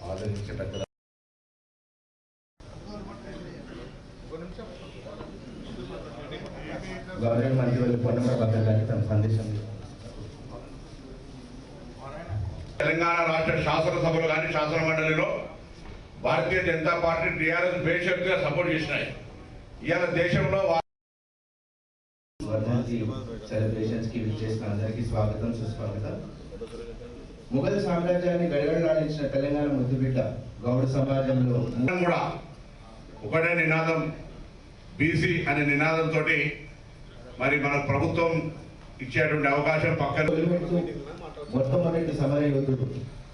ఆదరించే పెద్దల గవర్నమెంట్ మంత్రి పొన్నం ప్రభాకర్ గారికి తమ సందేశం. తెలంగాణ రాష్ట్ర శాసనసభలో కానీ శాసన మండలిలో భారతీయ జనతా పార్టీ టీఆర్ఎస్ బేషరతుగా సపోర్ట్ చేసినాయి. ఇవాళ దేశంలో సెలబ్రేషన్స్ కి విచ్చేసిన అందరికీ స్వాగతం, సుస్వాగతం. ముఘల్ సామ్రాజ్యాన్ని గడగడలాడించిన తెలంగాణ ముద్దుబిడ్డ గౌడ సమాజంలో కూడా ఒకటే నినాదం, బీసీ అనే నినాదంతో మరి మన ప్రభుత్వం ఇచ్చేటువంటి అవకాశం పక్కన మొట్టమొదటి సమర యోధుడు,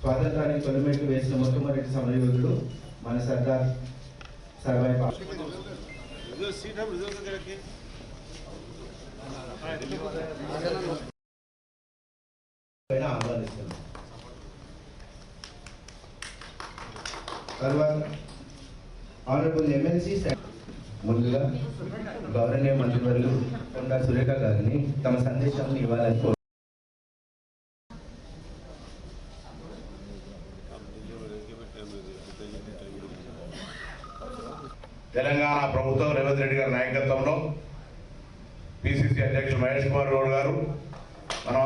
స్వాతంత్రానికి తొలిమెట్టు వేసిన మొట్టమొదటి సమర యోధుడు మన సర్దార్ సర్వాయి ఆహ్వానిస్తున్నాం. తర్వాత ఆనరబుల్ ఎమ్మెల్సీ ముందుగా గౌరవనీయ మంత్రివర్యులు కొండా సురేఖ గారిని తమ సందేశాన్ని ఇవ్వాలని కోరు. తెలంగాణ ప్రభుత్వం రేవంత్ రెడ్డి గారి నాయకత్వంలో పిసిసి అధ్యక్షుడు మహేష్ కుమార్ గౌడ్ గారు మనం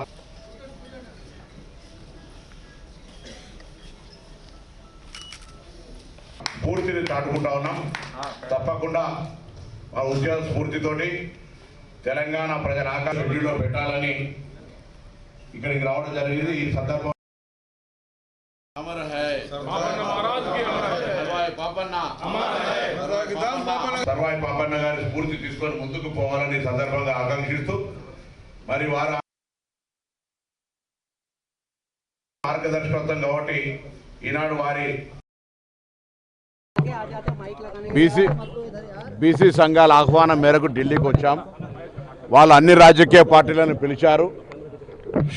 పూర్తిని చాటుకుంటా ఉన్నాం. తప్పకుండా మా ఉద్యోగ స్ఫూర్తితోటి తెలంగాణ ప్రజల ఆకాశంలో పెట్టాలని ఇక్కడికి రావడం జరిగింది. ఈ సందర్భం సర్వాయి పాపన్న గారి స్ఫూర్తి తీసుకొని ముందుకు పోవాలని సందర్భంగా ఆకాంక్షిస్తూ మరి వారు మార్గదర్శకత్వం కాబట్టి ఈనాడు వారి బీసీ సంఘాల ఆహ్వానం మేరకు ఢిల్లీకి వచ్చాం. వాళ్ళు అన్ని రాజకీయ పార్టీలను పిలిచారు.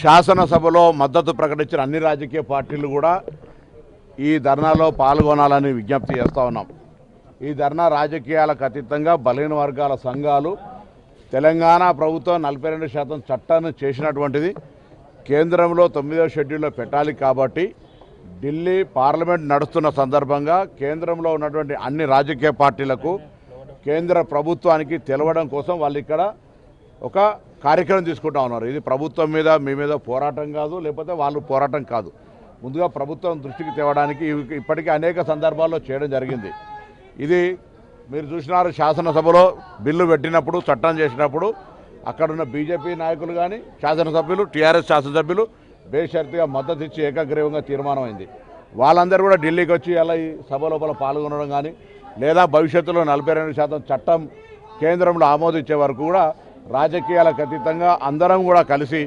శాసనసభలో మద్దతు ప్రకటించిన అన్ని రాజకీయ పార్టీలు కూడా ఈ ధర్నాలో పాల్గొనాలని విజ్ఞప్తి చేస్తూ ఉన్నాం. ఈ ధర్నా రాజకీయాలకు అతీతంగా బలహీన వర్గాల సంఘాలు తెలంగాణ ప్రభుత్వం 42% చట్టాన్ని చేసినటువంటిది కేంద్రంలో 9వ షెడ్యూల్లో పెట్టాలి. కాబట్టి ఢిల్లీ పార్లమెంట్ నడుస్తున్న సందర్భంగా కేంద్రంలో ఉన్నటువంటి అన్ని రాజకీయ పార్టీలకు కేంద్ర ప్రభుత్వానికి తెలవడం కోసం వాళ్ళు ఇక్కడ ఒక కార్యక్రమం తీసుకుంటా ఉన్నారు. ఇది ప్రభుత్వం మీద మీ మీద పోరాటం కాదు, లేకపోతే వాళ్ళు పోరాటం కాదు. ముందుగా ప్రభుత్వం దృష్టికి తేవడానికి ఇప్పటికీ అనేక సందర్భాల్లో చేయడం జరిగింది. ఇది మీరు చూసినారు, శాసనసభలో బిల్లు పెట్టినప్పుడు చట్టం చేసినప్పుడు అక్కడున్న బీజేపీ నాయకులు కానీ శాసనసభ్యులు టీఆర్ఎస్ శాసనసభ్యులు బేషరతుగా మద్దతు ఇచ్చి ఏకగ్రీవంగా తీర్మానం అయింది. వాళ్ళందరూ కూడా ఢిల్లీకి వచ్చి అలా ఈ సభ లోపల పాల్గొనడం కానీ లేదా భవిష్యత్తులో 42% చట్టం కేంద్రంలో ఆమోదించే వరకు కూడా రాజకీయాలకు అతీతంగా అందరం కూడా కలిసి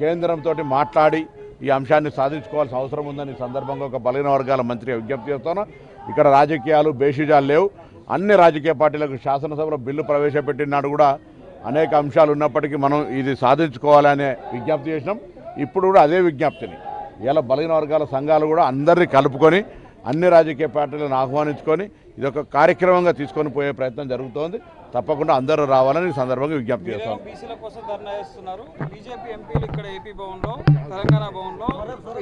కేంద్రంతో మాట్లాడి ఈ అంశాన్ని సాధించుకోవాల్సిన అవసరం ఉందని సందర్భంగా ఒక బలహీన వర్గాల మంత్రి విజ్ఞప్తి చేస్తాను. ఇక్కడ రాజకీయాలు బేషిజాలు లేవు. అన్ని రాజకీయ పార్టీలకు శాసనసభలో బిల్లు ప్రవేశపెట్టినాడు కూడా అనేక అంశాలు ఉన్నప్పటికీ మనం ఇది సాధించుకోవాలనే విజ్ఞప్తి చేసినాం. ఇప్పుడు కూడా అదే విజ్ఞప్తిని ఇలా బలహీన వర్గాల సంఘాలు కూడా అందరినీ కలుపుకొని అన్ని రాజకీయ పార్టీలను ఆహ్వానించుకొని ఇదొక కార్యక్రమంగా తీసుకొని పోయే ప్రయత్నం జరుగుతోంది. తప్పకుండా అందరూ రావాలని ఈ సందర్భంగా విజ్ఞప్తి చేస్తాం. బీసీల కోసం ధర్నా చేస్తున్నారు. బీజేపీ ఎంపీలు ఇక్కడ ఏపీ భవన్లో, తెలంగాణ భవన్లో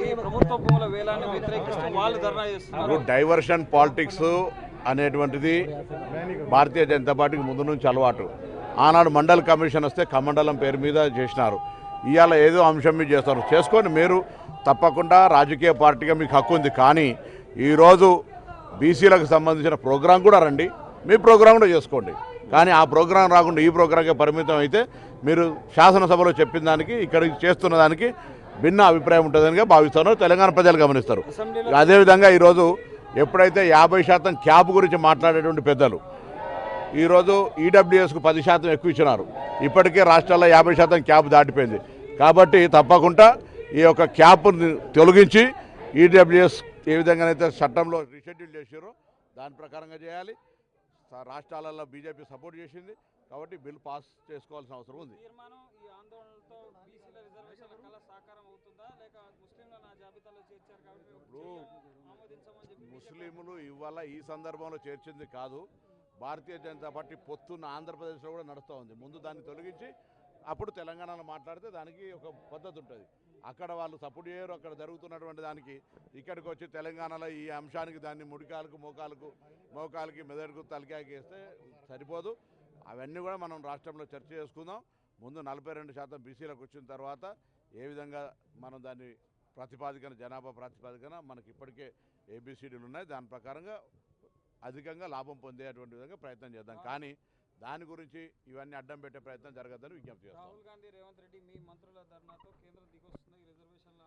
ఈ ప్రభుత్వ భూముల వేలాన్ని వ్యతిరేకిస్తూ వాళ్ళు ధర్నా చేస్తున్నారు. డైవర్షన్ పాలిటిక్స్ అనేటువంటిది భారతీయ జనతా పార్టీకి ముందు నుంచి అలవాటు. ఆనాడు మండల్ కమిషన్ వస్తే కమండలం పేరు మీద చేసినారు. ఇవాళ ఏదో అంశం మీద చేస్తారు. చేసుకొని మీరు తప్పకుండా రాజకీయ పార్టీగా మీకు హక్కు ఉంది. కానీ ఈరోజు బీసీలకు సంబంధించిన ప్రోగ్రాం కూడా రండి, మీ ప్రోగ్రాం కూడా చేసుకోండి. కానీ ఆ ప్రోగ్రాం రాకుండా ఈ ప్రోగ్రాంకే పరిమితం అయితే మీరు శాసనసభలో చెప్పిన దానికి ఇక్కడ చేస్తున్న దానికి భిన్న అభిప్రాయం ఉంటుందని భావిస్తున్నారు. తెలంగాణ ప్రజలు గమనిస్తారు. అదేవిధంగా ఈరోజు ఎప్పుడైతే 50% క్యాప్ గురించి మాట్లాడేటువంటి పెద్దలు ఈరోజు ఈడబ్ల్యూఎస్కు 10% ఎక్కువ ఇచ్చినారు. ఇప్పటికే రాష్ట్రాల్లో 50% క్యాప్ దాటిపోయింది. కాబట్టి తప్పకుండా ఈ యొక్క క్యాప్ని తొలగించి ఈడబ్ల్యూఎస్ ఏ విధంగానైతే చట్టంలో రీషెడ్యూల్ చేశారో దాని ప్రకారంగా చేయాలి. రాష్ట్రాలలో బీజేపీ సపోర్ట్ చేసింది కాబట్టి బిల్ పాస్ చేసుకోవాల్సిన అవసరం ఉంది. ముస్లింలు ఇవాళ ఈ సందర్భంలో చేర్చింది కాదు. భారతీయ జనతా పార్టీ పొత్తున్న ఆంధ్రప్రదేశ్లో కూడా నడుస్తూ ఉంది. ముందు దాన్ని తొలగించి అప్పుడు తెలంగాణలో మాట్లాడితే దానికి ఒక పద్ధతి ఉంటుంది. అక్కడ వాళ్ళు సపోర్ట్ చేయరు. అక్కడ జరుగుతున్నటువంటి దానికి ఇక్కడికి వచ్చి తెలంగాణలో ఈ అంశానికి దాన్ని ముడికాలకు మోకాలకి మెదడుకు తలకాయకి వేస్తే సరిపోదు. అవన్నీ కూడా మనం రాష్ట్రంలో చర్చ చేసుకుందాం. ముందు 42% బీసీలకు వచ్చిన తర్వాత ఏ విధంగా మనం దాన్ని ప్రతిపాదికన జనాభా ప్రాతిపాదికన మనకి ఇప్పటికే ఏబిసిడీలు ఉన్నాయి. దాని ప్రకారంగా అధికంగా లాభం పొందేటువంటి విధంగా ప్రయత్నం చేద్దాం. కానీ దాని గురించి ఇవన్నీ అడ్డం పెట్టే ప్రయత్నం జరగద్దని విజ్ఞప్తి చేస్తాం. రాహుల్ గాంధీ, రేవంత్ రెడ్డి మీ మంత్రుల ధర్నాతో కేంద్రం దిగొస్తుంది. ఈ రిజర్వేషన్ల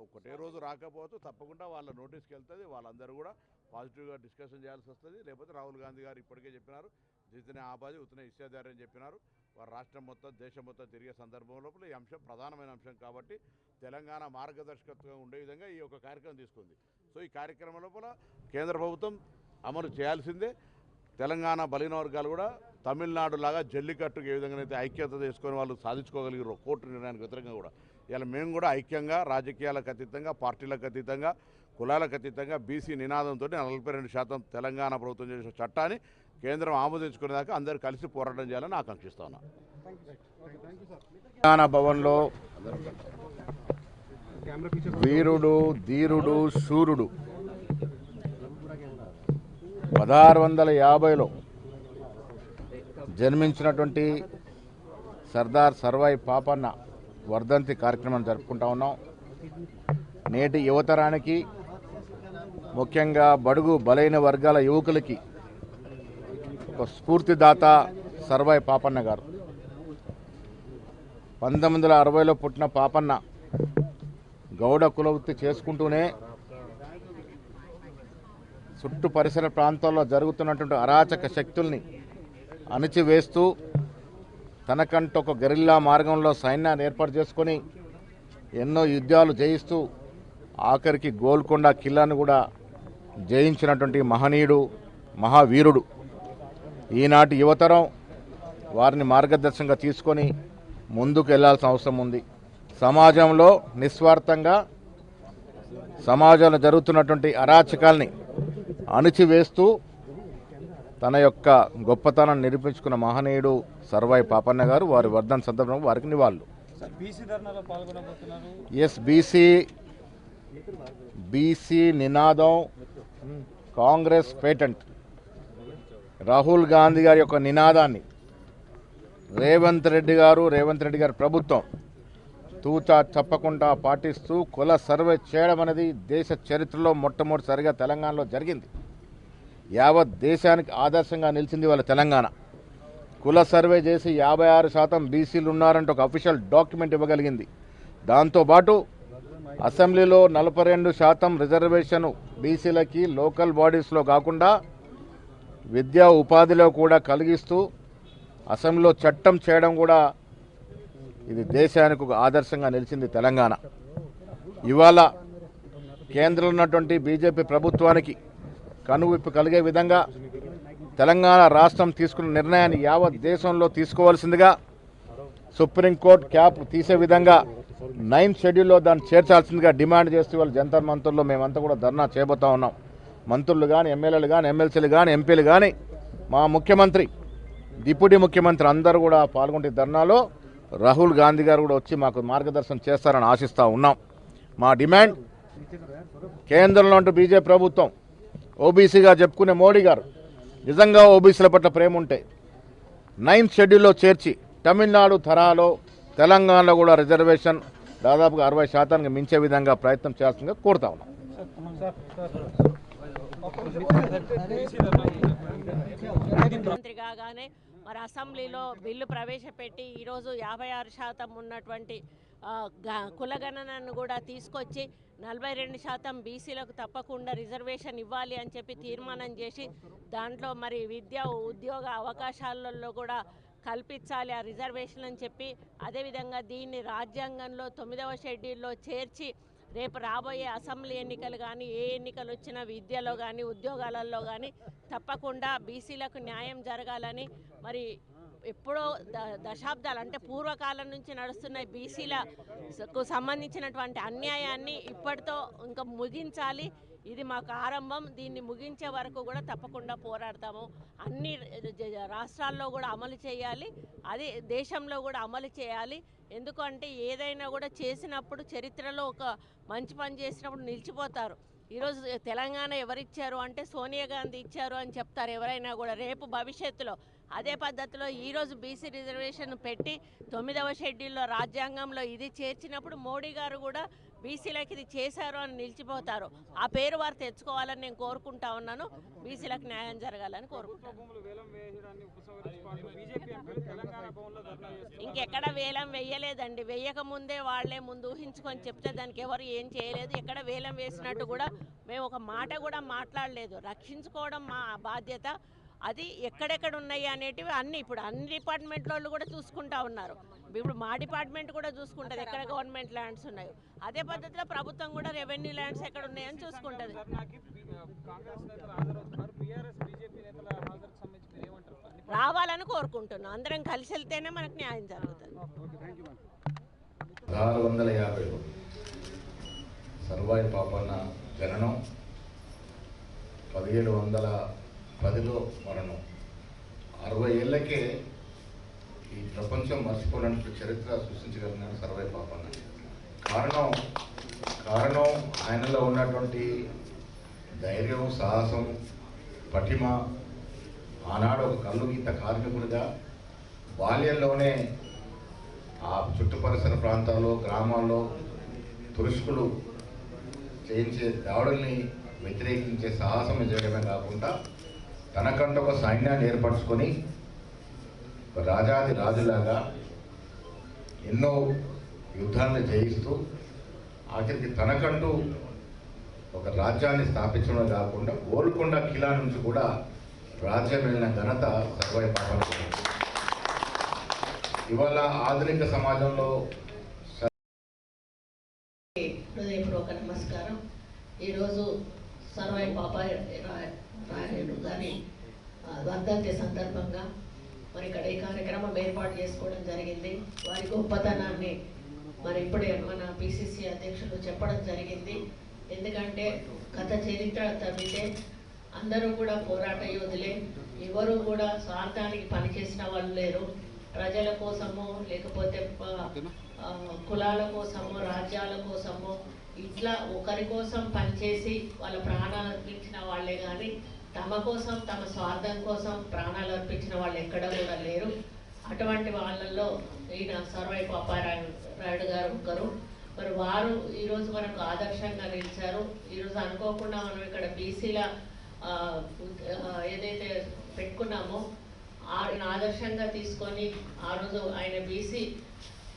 ఒకటే రోజు రాకపోతే తప్పకుండా వాళ్ళ నోటీస్కి వెళ్తుంది. వాళ్ళందరూ కూడా పాజిటివ్గా డిస్కషన్ చేయాల్సి వస్తుంది. లేకపోతే రాహుల్ గాంధీ గారు ఇప్పటికే చెప్పినారు, జితనే ఆబాది ఉతనే ఇచ్చేదారని చెప్పినారు. వారు రాష్ట్రం మొత్తం దేశం మొత్తం తిరిగే సందర్భం లోపల ఈ అంశం ప్రధానమైన అంశం కాబట్టి తెలంగాణ మార్గదర్శకత్వం ఉండే విధంగా ఈ యొక్క కార్యక్రమం తీసుకుంది. సో ఈ కార్యక్రమం లోపల కేంద్ర ప్రభుత్వం అమలు చేయాల్సిందే. తెలంగాణ బలహీన వర్గాలు కూడా తమిళనాడు లాగా జల్లికట్టుకు ఏ విధంగానైతే ఐక్యత చేసుకొని వాళ్ళు సాధించుకోగలిగారు కోర్టు నిర్ణయానికి వ్యతిరేకంగా కూడా ఇలా మేము కూడా ఐక్యంగా రాజకీయాలకు అతీతంగా పార్టీలకు అతీతంగా కులాలకు అతీతంగా బీసీ నినాదంతో 42% తెలంగాణ ప్రభుత్వం చేసిన చట్టాన్ని కేంద్రం ఆమోదించుకునేదాకా అందరూ కలిసి పోరాటం చేయాలని ఆకాంక్షిస్తా ఉన్నా. తెలంగాణ భవన్లో వీరుడు ధీరుడు శూరుడు 1650లో జన్మించినటువంటి సర్దార్ సర్వాయి పాపన్న వర్ధంతి కార్యక్రమం జరుపుకుంటా ఉన్నాం. నేటి యువతరానికి ముఖ్యంగా బడుగు బలైన వర్గాల యువకులకి ఒక స్ఫూర్తిదాత సర్వాయి పాపన్న గారు. 1960లో పుట్టిన పాపన్న గౌడ కులవృత్తి చేసుకుంటూనే చుట్టూ పరిసర ప్రాంతాల్లో జరుగుతున్నటువంటి అరాచక శక్తుల్ని అణిచివేస్తూ తనకంటూ ఒక గెరిల్లా మార్గంలో సైన్యాన్ని ఏర్పాటు చేసుకొని ఎన్నో యుద్ధాలు జయిస్తూ ఆఖరికి గోల్కొండ కిల్లాను కూడా జయించినటువంటి మహనీయుడు, మహావీరుడు. ఈనాటి యువతరం వారిని మార్గదర్శకంగా తీసుకొని ముందుకు వెళ్లాల్సిన అవసరం ఉంది. సమాజంలో నిస్వార్థంగా సమాజంలో జరుగుతున్నటువంటి అరాచకాల్ని అణిచివేస్తూ తన యొక్క గొప్పతనాన్ని నిరూపించుకున్న మహనీయుడు సర్వాయి పాపన్న గారు. వారి వర్ధన్ సందర్భంగా వారికి నివాళులు. ఎస్, బీసీ నినాదం కాంగ్రెస్ పేటెంట్. రాహుల్ గాంధీ గారి యొక్క నినాదాన్ని రేవంత్ రెడ్డి గారి ప్రభుత్వం తూచా తప్పకుండా పాటిస్తూ కుల సర్వే చేయడం అనేది దేశ చరిత్రలో మొట్టమొదటిసారిగా తెలంగాణలో జరిగింది. యావత్ దేశానికి ఆదర్శంగా నిలిచింది వాళ్ళ తెలంగాణ. కుల సర్వే చేసి 56% బీసీలు ఉన్నారంటే ఒక అఫీషియల్ డాక్యుమెంట్ ఇవ్వగలిగింది. దాంతోపాటు అసెంబ్లీలో 42% రిజర్వేషన్ బీసీలకి లోకల్ బాడీస్లో కాకుండా విద్యా ఉపాధిలో కూడా కలిగిస్తూ అసెంబ్లీలో చట్టం చేయడం కూడా ఇది దేశానికి ఒక ఆదర్శంగా నిలిచింది తెలంగాణ. ఇవాళ కేంద్రంలో ఉన్నటువంటి బీజేపీ ప్రభుత్వానికి కనువిప్పు కలిగే విధంగా తెలంగాణ రాష్ట్రం తీసుకున్న నిర్ణయాన్ని యావత్ దేశంలో తీసుకోవాల్సిందిగా సుప్రీంకోర్టు క్యాప్ తీసే విధంగా 9th షెడ్యూల్లో దాన్ని చేర్చాల్సిందిగా డిమాండ్ చేస్తూ వాళ్ళు జంతర్ మంతర్లో మేమంతా కూడా ధర్నా చేయబోతా ఉన్నాం. మంత్రులు కానీ, ఎమ్మెల్యేలు కానీ, ఎమ్మెల్సీలు కానీ, ఎంపీలు కానీ, మా ముఖ్యమంత్రి, డిప్యూటీ ముఖ్యమంత్రి అందరూ కూడా పాల్గొంటే ధర్నాలో రాహుల్ గాంధీ గారు కూడా వచ్చి మాకు మార్గదర్శనం చేస్తారని ఆశిస్తూ ఉన్నాం. మా డిమాండ్ కేంద్రంలో ఉంటూ బీజేపీ ప్రభుత్వం ఓబీసీగా చెప్పుకునే మోడీ గారు నిజంగా ఓబీసీల పట్ల ప్రేమ ఉంటే 9th షెడ్యూల్లో చేర్చి తమిళనాడు తరహాలో తెలంగాణలో కూడా రిజర్వేషన్ దాదాపుగా 60% మించే విధంగా ప్రయత్నం చేస్తుందిగా కోరుతా ఉన్నాం. మంత్రి కాగానే మరి అసెంబ్లీలో బిల్లు ప్రవేశపెట్టి ఈరోజు 56% ఉన్నటువంటి కులగణనను కూడా తీసుకొచ్చి 42% బీసీలకు తప్పకుండా రిజర్వేషన్ ఇవ్వాలి అని చెప్పి తీర్మానం చేసి దాంట్లో మరి విద్య ఉద్యోగ అవకాశాలలో కూడా కల్పించాలి ఆ రిజర్వేషన్ అని చెప్పి, అదేవిధంగా దీన్ని రాజ్యాంగంలో 9వ షెడ్యూల్లో చేర్చి రేపు రాబోయే అసెంబ్లీ ఎన్నికలు కానీ ఏ ఎన్నికలు వచ్చినా విద్యలో కానీ ఉద్యోగాలలో కానీ తప్పకుండా బీసీలకు న్యాయం జరగాలని మరి ఎప్పుడో దశాబ్దాలు అంటే పూర్వకాలం నుంచి నడుస్తున్న బీసీలకు సంబంధించినటువంటి అన్యాయాన్ని ఇప్పటితో ఇంకా ముగించాలి. ఇది మాకు ఆరంభం. దీన్ని ముగించే వరకు కూడా తప్పకుండా పోరాడతాము. అన్ని రాష్ట్రాల్లో కూడా అమలు చేయాలి, అది దేశంలో కూడా అమలు చేయాలి. ఎందుకంటే ఏదైనా కూడా చేసినప్పుడు చరిత్రలో ఒక మంచి పని చేసినప్పుడు నిలిచిపోతారు. ఈరోజు తెలంగాణ ఎవరిచ్చారు అంటే సోనియా గాంధీ ఇచ్చారు అని చెప్తారు ఎవరైనా కూడా. రేపు భవిష్యత్తులో అదే పద్ధతిలో ఈరోజు బీసీ రిజర్వేషన్ పెట్టి 9వ షెడ్యూల్లో రాజ్యాంగంలో ఇది చేర్చినప్పుడు మోడీ గారు కూడా బీసీలకు ఇది చేశారు అని నిలిచిపోతారు. ఆ పేరు వారు తెచ్చుకోవాలని నేను కోరుకుంటా ఉన్నాను. బీసీలకు న్యాయం జరగాలని కోరుకుంటాను. ఇంకెక్కడ వేలం వేయలేదండి. వేయక ముందే వాళ్లే ముందు ఊహించుకొని చెప్తే దానికి ఎవరు ఏం చేయలేదు. ఎక్కడ వేలం వేసినట్టు కూడా మేము ఒక మాట కూడా మాట్లాడలేదు. రక్షించుకోవడం మా బాధ్యత. అది ఎక్కడెక్కడ ఉన్నాయి అనేటివి అన్ని ఇప్పుడు అన్ని డిపార్ట్మెంట్ వాళ్ళు కూడా చూసుకుంటా ఉన్నారు. ఇప్పుడు మా డిపార్ట్మెంట్ కూడా చూసుకుంటుంది ఎక్కడ గవర్నమెంట్ ల్యాండ్స్ ఉన్నాయో. అదే పద్ధతిలో ప్రభుత్వం కూడా రెవెన్యూ ల్యాండ్స్ ఎక్కడ ఉన్నాయని చూసుకుంటుంది. రావాలని కోరుకుంటున్నాం. అందరం కలిసి వెళ్తేనే మనకు న్యాయం జరుగుతుంది. 650 సర్వాయి పాపన్న జననం, 1710లో మరణం. 60 ఏళ్ళకే ఈ ప్రపంచం మర్చిపోవడానికి చరిత్ర సృష్టించగలిగినాడు సర్వాయి పాపన్న. కారణం ఆయనలో ఉన్నటువంటి ధైర్యం, సాహసం, పటిమ. ఆనాడు ఒక కళ్ళు గీత కార్మికుడిగా బాల్యంలోనే ఆ చుట్టుపరిసర ప్రాంతాల్లో, గ్రామాల్లో తురుష్కులు చేయించే దాడుల్ని వ్యతిరేకించే సాహసం చేయడమే కాకుండా తనకంటూ ఒక సైన్యాన్ని ఏర్పరచుకొని ఒక రాజాది రాజులాగా ఎన్నో యుద్ధాలను జయిస్తూ ఆఖరికి తనకంటూ ఒక రాజ్యాన్ని స్థాపించడమే కాకుండా గోల్కొండ కిలా నుంచి కూడా రాజ్యం వెళ్ళిన ఘనత సర్వాయి పాపన్న. ఇవాళ ఆధునిక సమాజంలో హృదయపూర్వక నమస్కారం. ఈరోజు సర్వాయి పాపారాయుడు గారి వర్ధంతి సందర్భంగా మరి ఇక్కడ ఈ కార్యక్రమం ఏర్పాటు చేసుకోవడం జరిగింది. వారి గొప్పతనాన్ని మరి ఇప్పుడే మన పిసిసి అధ్యక్షులు చెప్పడం జరిగింది. ఎందుకంటే గత చరిత్ర తవ్వితే అందరూ కూడా పోరాట యోధులే. ఎవరు కూడా స్వార్థానికి పనిచేసిన వాళ్ళు లేరు. ప్రజల కోసము, లేకపోతే కులాల కోసము, రాజ్యాల కోసము ఇట్లా ఒకరి కోసం పనిచేసి వాళ్ళ ప్రాణాలు అర్పించిన వాళ్ళే కానీ తమ కోసం, తమ స్వార్థం కోసం ప్రాణాలు అర్పించిన వాళ్ళు ఎక్కడ కూడా లేరు. అటువంటి వాళ్ళల్లో ఈయన సర్వాయి పాపారాయుడు గారు ఒకరు. మరి వారు ఈరోజు మనకు ఆదర్శంగా నిలిచారు. ఈరోజు అనుకోకుండా మనం ఇక్కడ బీసీల ఏదైతే పెట్టుకున్నామో ఆయన ఆదర్శంగా తీసుకొని ఆ రోజు ఆయన బీసీ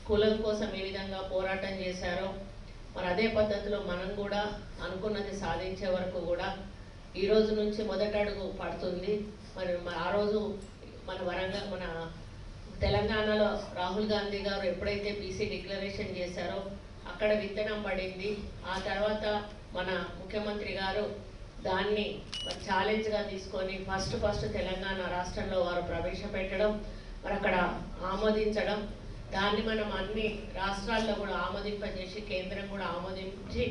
కులం కోసం ఏ విధంగా పోరాటం చేశారో మరి అదే పద్ధతిలో మనం కూడా అనుకున్నది సాధించే వరకు కూడా ఈ రోజు నుంచి మొదటి అడుగు పడుతుంది. మరి ఆ రోజు మన తెలంగాణలో రాహుల్ గాంధీ గారు ఎప్పుడైతే బీసీ డిక్లరేషన్ చేశారో అక్కడ విత్తనం పడింది. ఆ తర్వాత మన ముఖ్యమంత్రి గారు దాన్ని ఛాలెంజ్గా తీసుకొని ఫస్ట్ తెలంగాణ రాష్ట్రంలో వారు ప్రవేశపెట్టడం, మరి అక్కడ ఆమోదించడం, దాన్ని మనం అన్ని రాష్ట్రాల్లో కూడా ఆమోదింపజేసి కేంద్రం కూడా ఆమోదించి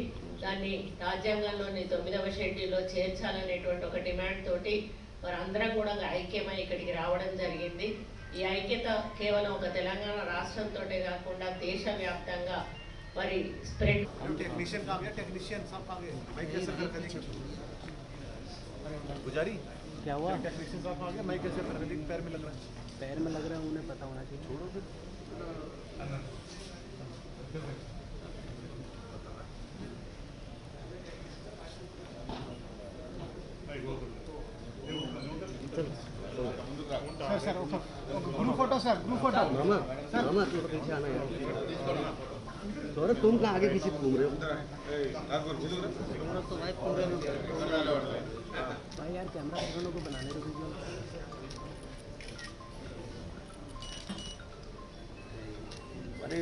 దాన్ని రాజ్యాంగంలోని 9వ షెడ్యూల్లో చేర్చాలనేటువంటి ఒక డిమాండ్ తోటి మరి అందరం కూడా ఐక్యమై ఇక్కడికి రావడం జరిగింది. ఈ ఐక్యత కేవలం ఒక తెలంగాణ రాష్ట్రంతో కాకుండా దేశవ్యాప్తంగా మరి స్ప్రెడ్. पुजारी क्या हुआ? टेक्नीशियन साहब आ गया, माइक कैसे पैर में लग रहा है? पैर में लग रहा है, उन्हें पता होना चाहिए. छोड़ो फिर. सर ग्रुप फोटो मामा थोड़ा पीछे आना यार. सौरभ तुम कहाँ आगे पीछे घूम रहे हो? तो भाई यार कैमरा को बनाने दो वीडियो. अरे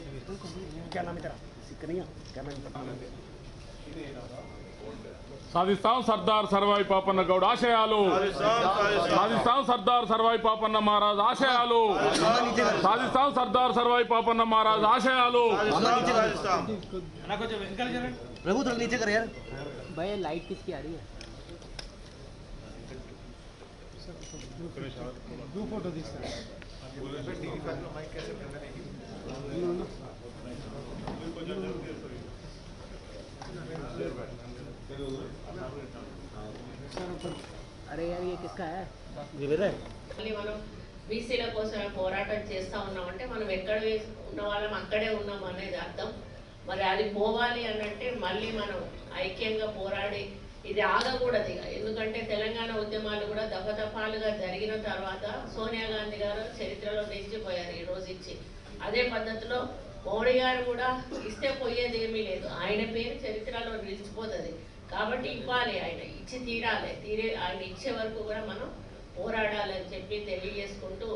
क्या नाम है तेरा? सिकरिया क्या नाम है? సాధిస్తాం సర్దార్ సర్వాయి పాపన్న గౌడ్ ఆశయాలు, సాధిస్తాం సర్దార్ సర్వాయి పాపన్న మహారాజ్ ఆశయాలు, సాధిస్తాం సర్దార్ సర్వాయి పాపన్న మహారాజ్ ఆశయాలు. प्रभु थोड़ा नीचे कर यार. भाई लाइट किसकी आ रही है? ग्रुप फोटो दिख रहा है. अरे यार ये किसका है? మళ్ళీ మనం బీసీల కోసమే పోరాటం చేస్తూ ఉన్నామంటే మనం ఎక్కడ ఉన్న వాళ్ళం అక్కడే ఉన్నాం అనేది అర్థం. మరి అది పోవాలి అనంటే మళ్ళీ మనం ఐక్యంగా పోరాడి ఇది ఆగకూడదు ఇక. ఎందుకంటే తెలంగాణ ఉద్యమాలు కూడా దఫదఫాలుగా జరిగిన తర్వాత సోనియా గాంధీ గారు చరిత్రలో నిలిచిపోయారు ఈ రోజు ఇచ్చి. అదే పద్ధతిలో మోడీ గారు కూడా ఇస్తే పోయేది ఏమీ లేదు, ఆయన పేరు చరిత్రలో నిలిచిపోతుంది. కాబట్టి ఇవ్వాలి, ఆయన ఇచ్చి తీరాలి. ఆయన ఇచ్చే వరకు కూడా మనం పోరాడాలని చెప్పి తెలియజేసుకుంటూ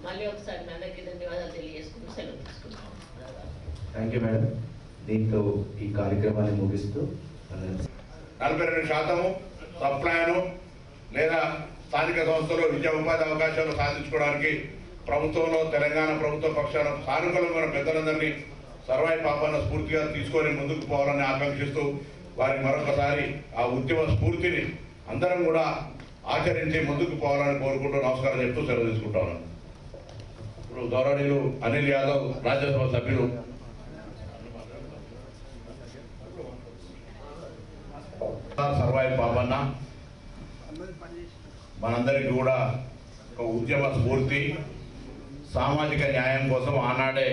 మళ్ళీ ఒకసారి మీ అందరికీ ధన్యవాదాలు తెలియజేసుకుంటూ సెలవు తీసుకుంటాం. Thank you madam. దీంతో ఈ కార్యక్రమాన్ని ముగిస్తూ 42% సప్లైను లేదా స్థానిక సంస్థలు విద్యా ఉపాధి అవకాశాలు సాధించుకోవడానికి ప్రభుత్వంలో తెలంగాణ ప్రభుత్వ పక్షాన సానుకూలమైన పెద్దలందరినీ సర్వాయి పాపన్న స్ఫూర్తిగా తీసుకొని ముందుకు పోవాలని ఆకాంక్షిస్తూ వారికి మరొకసారి ఆ ఉద్యమ స్ఫూర్తిని అందరం కూడా ఆచరించి ముందుకు పోవాలని కోరుకుంటూ నమస్కారం చెప్తూ సెలవు తీసుకుంటాను. ఇప్పుడు గౌరవనీయులు అనిల్ యాదవ్ రాజ్యసభ సభ్యులు సర్వాయి పాపన్న మనందరికీ కూడా ఒక ఉద్యమ స్ఫూర్తి, సామాజిక న్యాయం కోసం ఆనాడే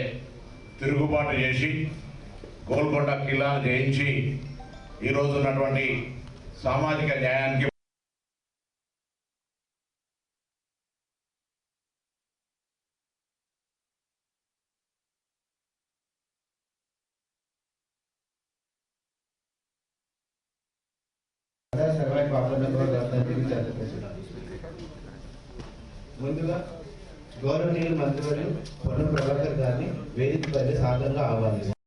తిరుగుబాటు చేసి గోల్కొండ కిల్లాను జయించి ఈరోజు ఉన్నటువంటి సామాజిక న్యాయానికి ముందుగా గౌరవనీయులు మంత్రివర్యులు పొన్నం ప్రభాకర్ గారిని వేదికపై సాధనగా ఆహ్వానిస్తారు.